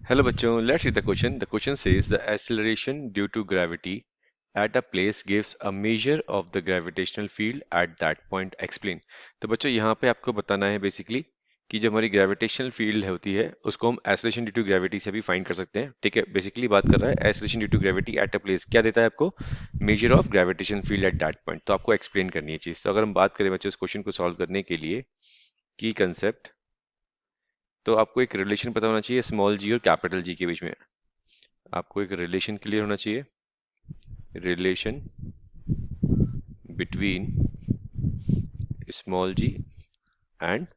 Hello बच्चों, let's read the question. The question says the acceleration due to gravity at a place gives a measure of the gravitational field at that point. Explain. तो बच्चों यहाँ पे आपको बताना है basically कि जो हमारी ग्रेविटेशनल फील्ड होती है उसको हम एक्सेलरेशन ड्यू टू ग्रेविटी से भी फाइंड कर सकते हैं। ठीक है, बेसिकली बात कर रहा है acceleration due to gravity at a place क्या देता है आपको, measure of gravitation field at that point. तो आपको एक्सप्लेन करनी है चीज। तो अगर हम बात करें बच्चों इस क्वेश्चन को सॉल्व करने के लिए की कंसेप्ट, तो आपको एक रिलेशन पता होना चाहिए स्मॉल जी और कैपिटल जी के बीच में। आपको एक रिलेशन क्लियर होना चाहिए, relation between small G and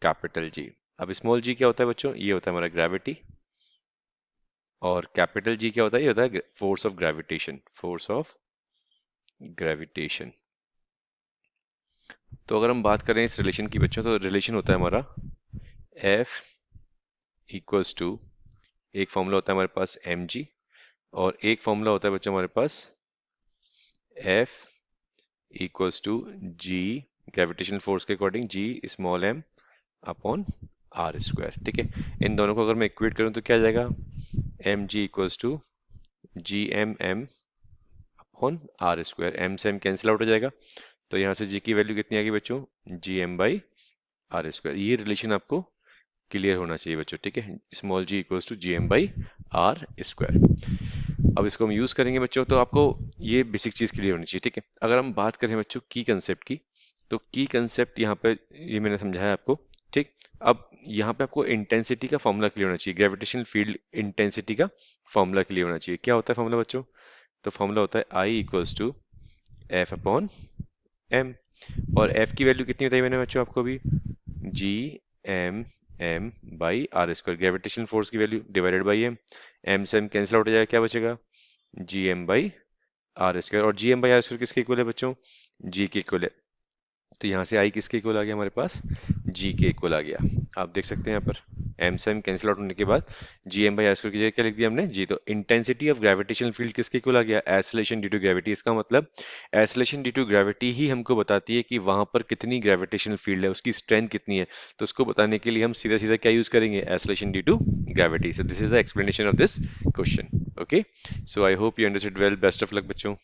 capital G. अब स्मॉल जी क्या होता है बच्चों, ये होता है हमारा ग्रेविटी, और कैपिटल जी क्या होता है, ये होता है force of gravitation, force of gravitation. तो अगर हम बात करें इस रिलेशन की बच्चों, तो रिलेशन होता है हमारा F इक्वल्स टू, एक फॉर्मूला होता है हमारे पास mg, और एक फॉर्मूला होता है बच्चों हमारे पास F equals to g, gravitational force के according g small m upon R square. ठीक है, इन दोनों को अगर मैं इक्वेट करूं तो क्या आ जाएगा, M G equals to G M M upon R square. M से एम कैंसिल आउट हो जाएगा, तो यहाँ से जी की वैल्यू कितनी आ गई बच्चों, G M by R square. ये रिलेशन आपको क्लियर होना चाहिए बच्चों। ठीक है, small G equals to G M by R square. अब इसको हम यूज करेंगे बच्चों, तो आपको ये बेसिक चीज क्लियर होनी चाहिए। ठीक है, अगर हम बात करें बच्चों की कंसेप्ट की, तो की कंसेप्ट यहाँ पे ये मैंने समझाया आपको। ठीक, अब यहाँ पे आपको इंटेंसिटी का फॉर्मूला क्लियर होना चाहिए, ग्रेविटेशनल फील्ड इंटेंसिटी का फॉर्मूला क्लियर होना चाहिए। क्या होता है फॉर्मूला बच्चों, तो फॉर्मूला होता है I equals to F upon M, और एफ की वैल्यू कितनी बताई मैंने बच्चों आपको अभी, G M M by R square, gravitational force की वैल्यू डिवाइडेड बाई एम से एम कैंसिल आउट हो जाएगा, क्या बचेगा, G M by R square. और G M by R square किसके इक्वल है बच्चों, जी के इक्वल है। तो यहाँ से आई किसके इक्वल आ गया हमारे पास, जी के इक्वल आ गया। आप देख सकते हैं यहाँ पर एम से एम कैंसिल आउट होने के बाद G M by R square की जगह क्या लिख दिया हमने, जी। तो इंटेंसिटी ऑफ ग्रेविटेशनल फील्ड किसके इक्वल आ गया, एक्सेलरेशन ड्यू टू ग्रेविटी। इसका मतलब एक्सेलरेशन ड्यू टू ग्रेविटी ही हमको बताती है कि वहां पर कितनी ग्रेविटेशनल फील्ड है, उसकी स्ट्रेंथ कितनी है। तो उसको बताने के लिए हम सीधा सीधा क्या यूज करेंगे, acceleration due to gravity. So this is the explanation of this question. Okay, so I hope you understood well. Best of luck बच्चों।